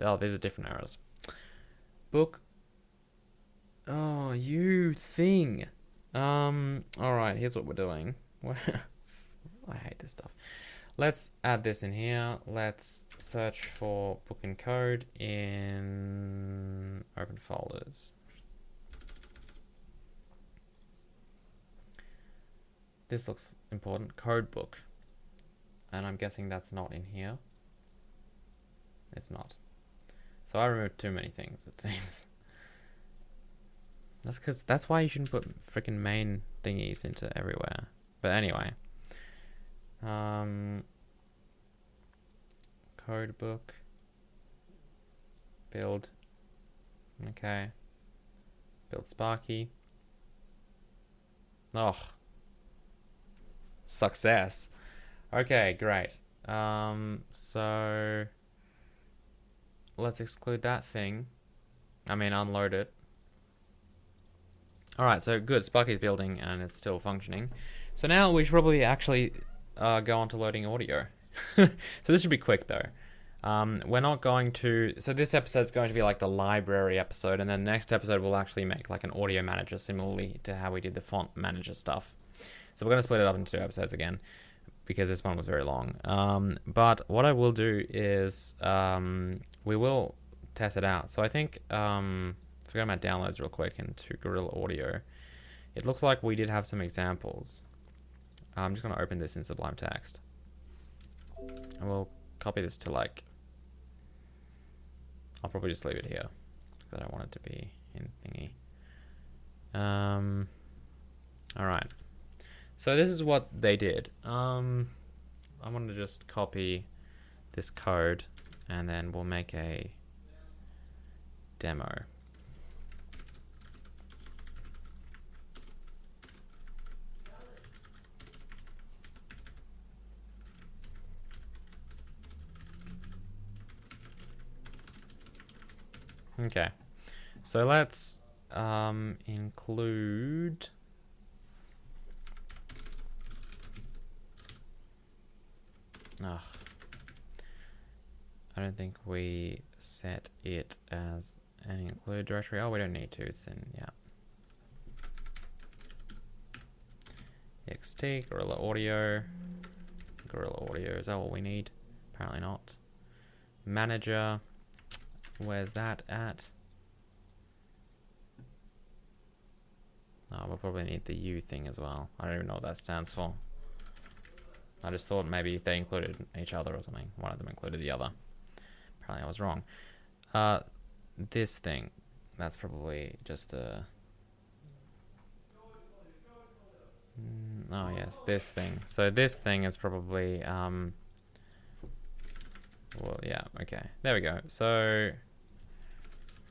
Oh, these are different errors. Book. Oh, you thing. Alright, here's what we're doing. I hate this stuff. Let's add this in here. Let's search for book and code in open folders. This looks important. Code book. And I'm guessing that's not in here. It's not. So I removed too many things, it seems. That's why you shouldn't put freaking main thingies into everywhere. But anyway. Code book. Build. Okay. Build Sparky. Oh. Success. Okay, great. So let's exclude that thing. I mean, unload it. Alright, so good. Sparky's building and it's still functioning. So now we should probably actually go on to loading audio. So this should be quick though. We're not going to... So this episode is going to be like the library episode, and then the next episode we'll actually make like an audio manager similarly to how we did the font manager stuff. So we're going to split it up into 2 episodes again, because this one was very long. But what I will do is we will test it out. So I think, if I go to my downloads real quick into Gorilla Audio, it looks like we did have some examples. I'm just going to open this in Sublime Text. And we'll copy this to like... I'll probably just leave it here, because I don't want it to be in thingy. Alright. So this is what they did. I'm going to just copy this code, and then we'll make a demo. Okay. So let's include... Oh, I don't think we set it as an include directory. Oh, we don't need to. It's in, yeah. XT, Gorilla Audio. Gorilla Audio, is that what we need? Apparently not. Manager. Where's that at? Oh, we'll probably need the U thing as well. I don't even know what that stands for. I just thought maybe they included each other or something. One of them included the other. Apparently I was wrong. This thing. That's probably just a... Oh yes, this thing. So this thing is probably... well, yeah, okay. There we go. So...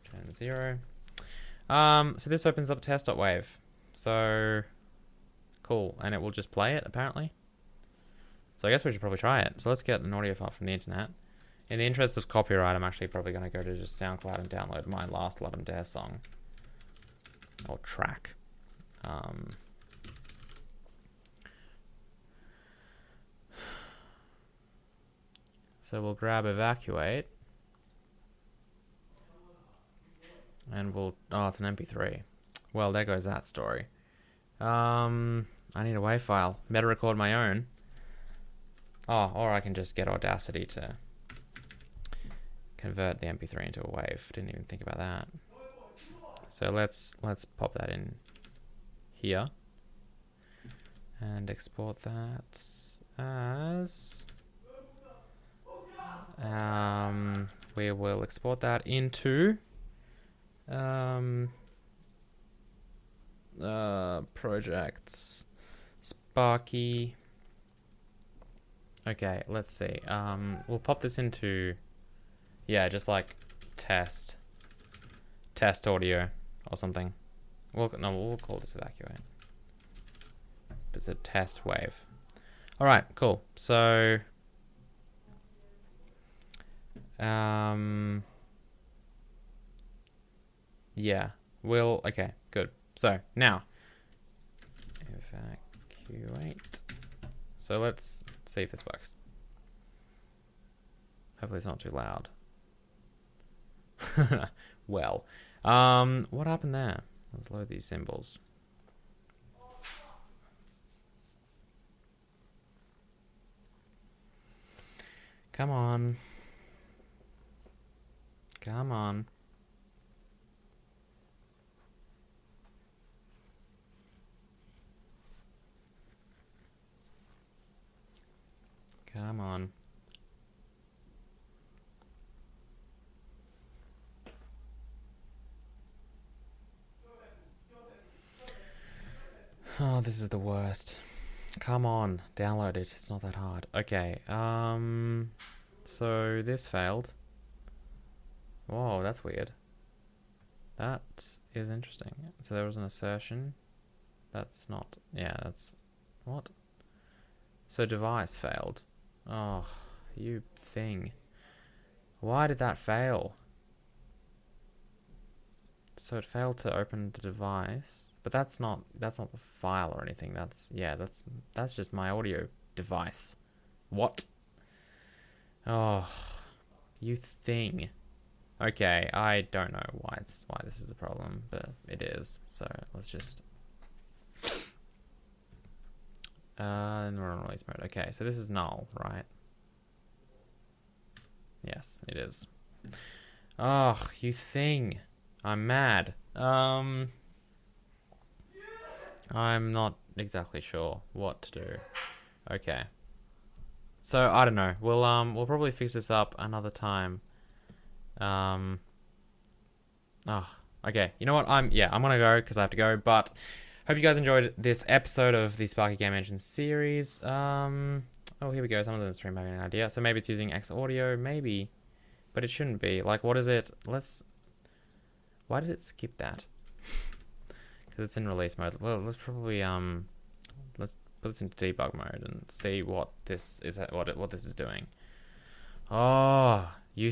Return 0. So this opens up test.wave. So... Cool. And it will just play it, apparently. So I guess we should probably try it. So let's get an audio file from the internet. In the interest of copyright, I'm actually probably going to go to just SoundCloud and download my last Love and Dare song. Or track. So we'll grab evacuate. And we'll... Oh, it's an MP3. Well, there goes that story. I need a WAV file. Better record my own. Oh, or I can just get Audacity to convert the MP3 into a WAV. Didn't even think about that. So let's pop that in here and export that as we will export that into projects Sparky. Okay, let's see. We'll pop this into, yeah, just like test audio or something. We'll call this evacuate. It's a test wave. All right, cool. So, yeah, okay, good. So now, evacuate. So let's see if this works. Hopefully it's not too loud. Well, what happened there? Let's load these symbols. Come on. Come on. Come on. Oh, this is the worst. Come on, download it. It's not that hard. Okay, so this failed. Whoa, that's weird. That is interesting. So there was an assertion. That's not... Yeah, that's... What? So device failed. Oh, you thing. Why did that fail? So it failed to open the device, but that's not the file or anything. That's just my audio device. What? Oh, you thing. Okay, I don't know why this is a problem, but it is. So let's just and we're on release mode. Okay, so this is null, right? Yes, it is. Oh, you thing. I'm mad. I'm not exactly sure what to do. Okay. So I don't know. We'll probably fix this up another time. Oh, okay. You know what? I'm gonna go because I have to go. But hope you guys enjoyed this episode of the Sparky Game Engine series. Oh, here we go. Some of them stream having an idea. So maybe it's using X audio, maybe, but it shouldn't be. Like, what is it? Why did it skip that? Because it's in release mode. Well, let's probably let's put this into debug mode and see what this is. What this is doing. Oh, you.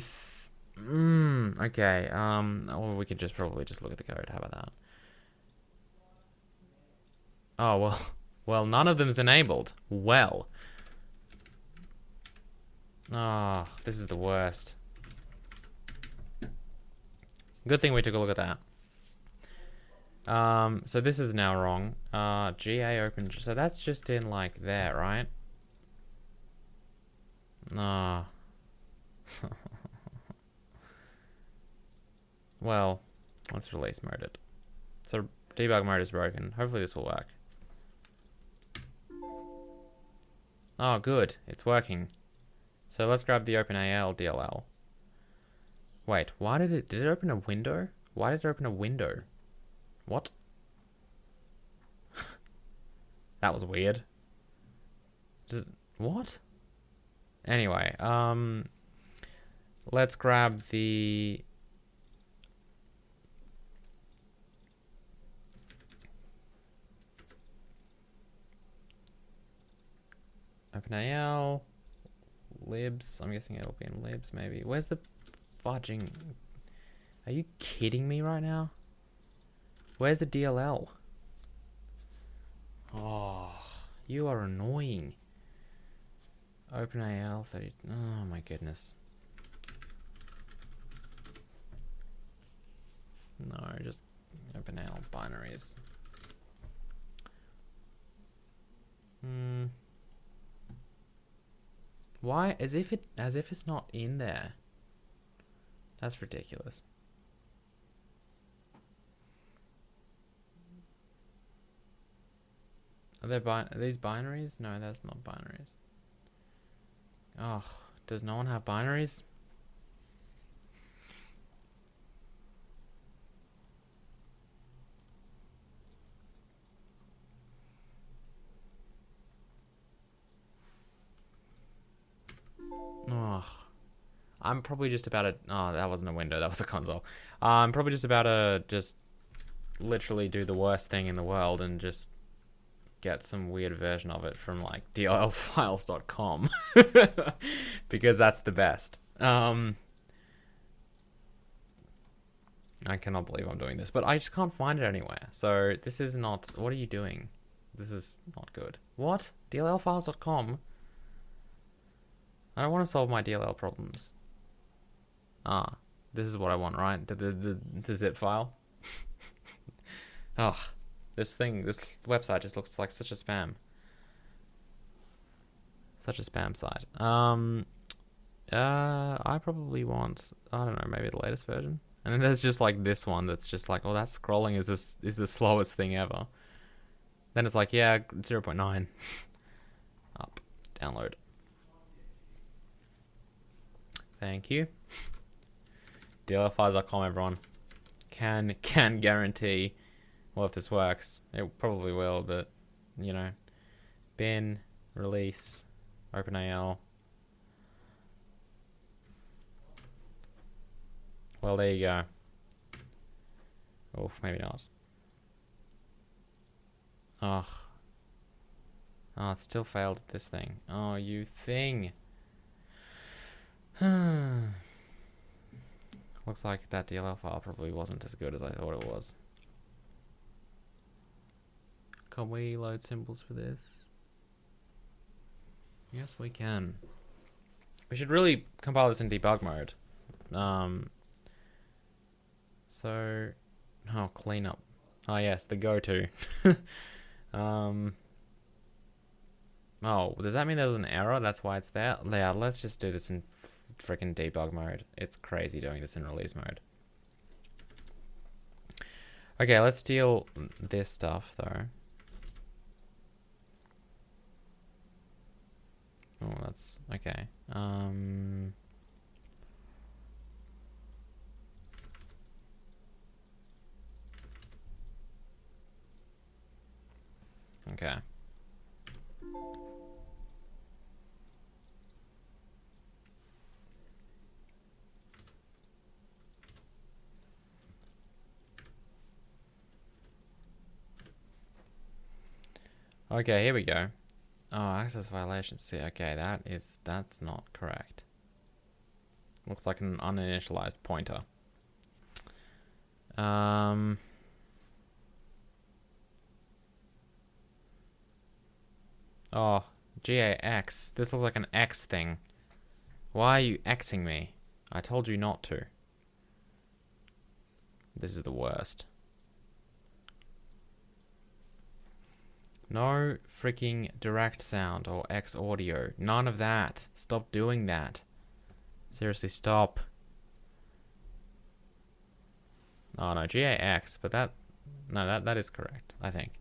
Okay, or we could just probably just look at the code. How about that? Oh, well, well, none of them's enabled. Well. Oh, this is the worst. Good thing we took a look at that. So this is now wrong. GA open, so that's just in like there, right? Ah. Well, let's release mode it. So debug mode is broken. Hopefully this will work. Oh, good. It's working. So let's grab the OpenAL DLL. Wait, why did it open a window? Why did it open a window? What? That was weird. What? Anyway, let's grab the OpenAL libs. I'm guessing it'll be in libs maybe. Where's the fudging? Are you kidding me right now? Where's the DLL? Oh, you are annoying. OpenAL 30. Oh my goodness. No, just OpenAL binaries. Why? As if it's not in there. That's ridiculous. Are these binaries? No, that's not binaries. Oh, does no one have binaries? Oh, I'm probably just about to... Oh, that wasn't a window. That was a console. I'm probably just about to just literally do the worst thing in the world and just get some weird version of it from like dllfiles.com because that's the best. I cannot believe I'm doing this, but I just can't find it anywhere. So this is not... What are you doing? This is not good. What? dllfiles.com? I don't want to solve my DLL problems. Ah, this is what I want, right? The zip file. Oh, this website just looks like such a spam. Such a spam site. I probably want, I don't know, maybe the latest version. And then there's just like this one that's just like, oh, that scrolling is the slowest thing ever. Then it's like, yeah, 0.9. Up, download. Thank you. DLFiles.com, everyone. Can guarantee, well, if this works, it probably will, but, you know, bin, release, OpenAL. Well, there you go. Oh, maybe not. Oh. Oh, it still failed at this thing. Oh, you thing. Looks like that DLL file probably wasn't as good as I thought it was. Can we load symbols for this? Yes, we can. We should really compile this in debug mode. So, oh, cleanup. Oh yes, the go-to. Oh, does that mean there was an error? That's why it's there? Yeah, let's just do this in freaking debug mode. It's crazy doing this in release mode. Okay, let's steal this stuff though. Oh, that's okay. Okay. Okay, here we go. Oh, access violations. See, okay, that's not correct. Looks like an uninitialized pointer. Oh, GAX. This looks like an X thing. Why are you Xing me? I told you not to. This is the worst. No freaking direct sound or X audio. None of that. Stop doing that. Seriously, stop. Oh no, GAX, but that... No, that is correct, I think.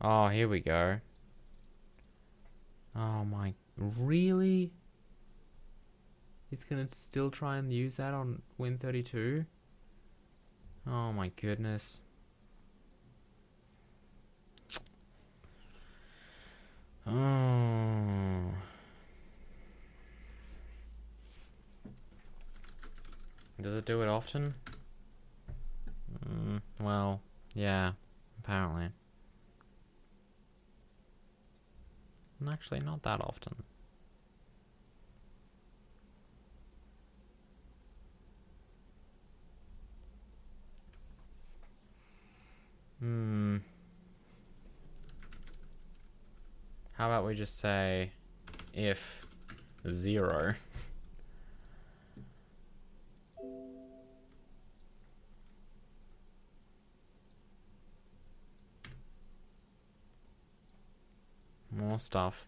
Oh, here we go. Oh my... Really? It's gonna still try and use that on Win32? Oh my goodness. Oh. Does it do it often? Well, yeah, apparently. Actually, not that often. How about we just say if 0? More stuff.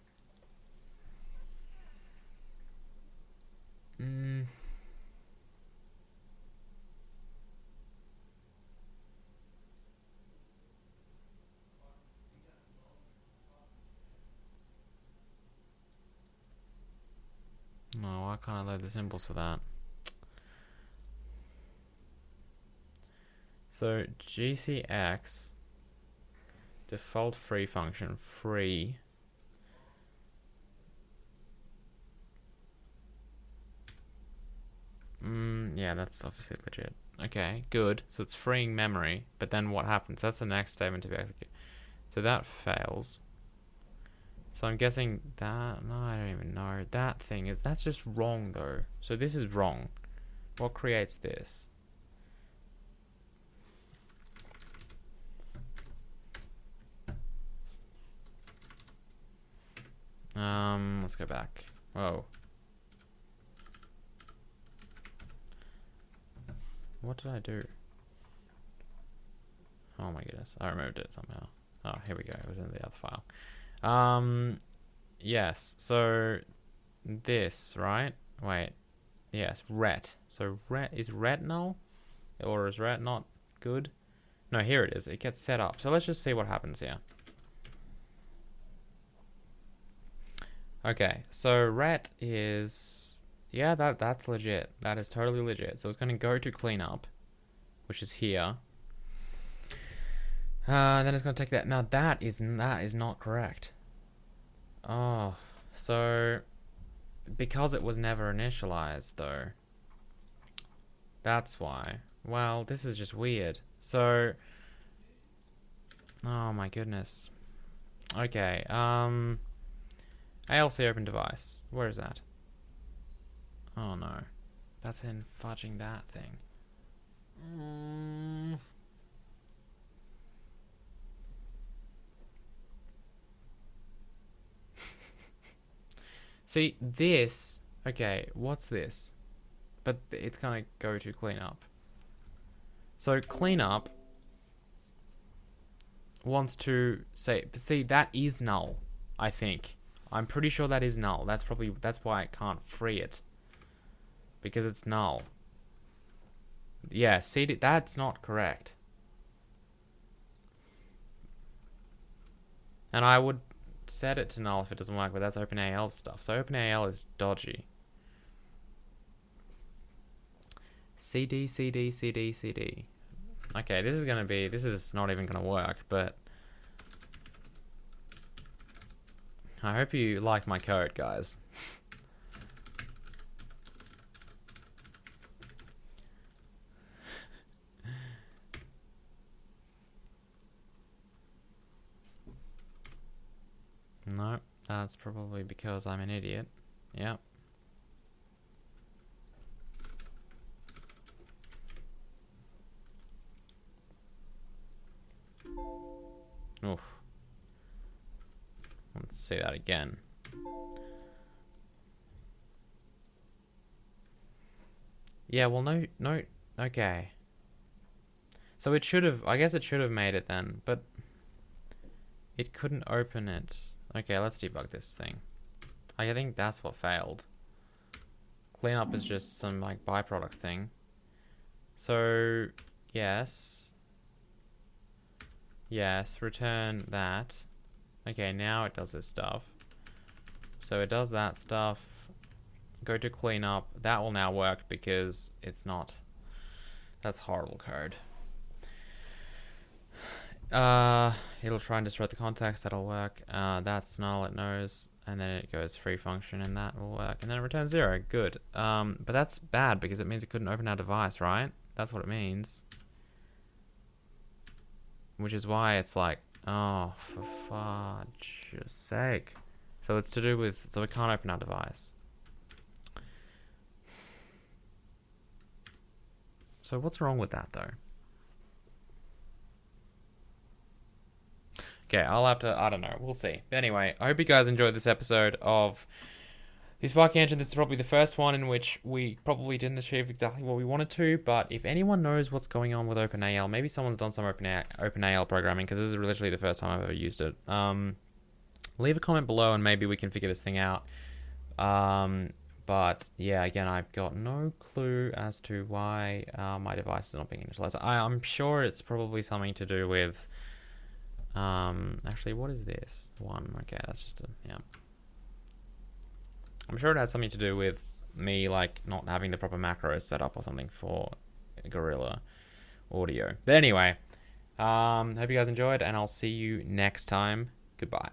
No, why can't I load the symbols for that? So GCX default free function free. Yeah, that's obviously legit. Okay, good. So it's freeing memory, but then what happens? That's the next statement to be executed. So that fails. So I'm guessing that... No, I don't even know. That thing is... That's just wrong, though. So this is wrong. What creates this? Let's go back. Whoa. What did I do? Oh my goodness. I removed it somehow. Oh, here we go. It was in the other file. Yes. So this, right? Wait. Yes, ret. So ret is ret null? Or is ret not good? No, here it is. It gets set up. So let's just see what happens here. Okay, so ret is... Yeah, that's legit. That is totally legit. So it's going to go to cleanup, which is here. Then it's going to take that. Now that is not correct. Oh, so because it was never initialized though. That's why. Well, this is just weird. So, oh my goodness. Okay. ALC open device. Where is that? Oh no. That's in fudging that thing. See, this... Okay, what's this? But it's gonna go to cleanup. So cleanup wants to say... See, that is null, I think. I'm pretty sure that is null. That's why I can't free it. Because it's null. Yeah, see, that's not correct. And I would set it to null if it doesn't work, but that's OpenAL stuff. So OpenAL is dodgy. CD, CD, CD, CD. Okay, this is not even gonna work, but I hope you like my code, guys. No, that's probably because I'm an idiot. Yeah. Oof. Let's see that again. Yeah, well, no, okay. So it should have, I guess it should have made it then, but it couldn't open it. Okay, let's debug this thing. I think that's what failed. Cleanup is just some, like, byproduct thing. So, yes. Yes, return that. Okay, now it does this stuff. So it does that stuff. Go to cleanup. That will now work because it's not. That's horrible code. It'll try and destroy the context. That'll work. That's null. It knows. And then it goes free function and that will work. And then it returns 0. Good. But that's bad because it means it couldn't open our device, right? That's what it means. Which is why it's like, oh, for fudge's sake. So it's to do with, so we can't open our device. So what's wrong with that though? Okay, I'll have to, I don't know, we'll see. But anyway, I hope you guys enjoyed this episode of the Sparky engine. This is probably the first one in which we probably didn't achieve exactly what we wanted to, but if anyone knows what's going on with OpenAL, maybe someone's done some OpenAL programming, because this is literally the first time I've ever used it. Leave a comment below and maybe we can figure this thing out. But yeah, again, I've got no clue as to why my device is not being initialized. I'm sure it's probably something to do with... actually, what is this? 1, okay, that's just a, yeah. I'm sure it has something to do with me, like, not having the proper macros set up or something for Gorilla Audio. But anyway, hope you guys enjoyed, and I'll see you next time. Goodbye.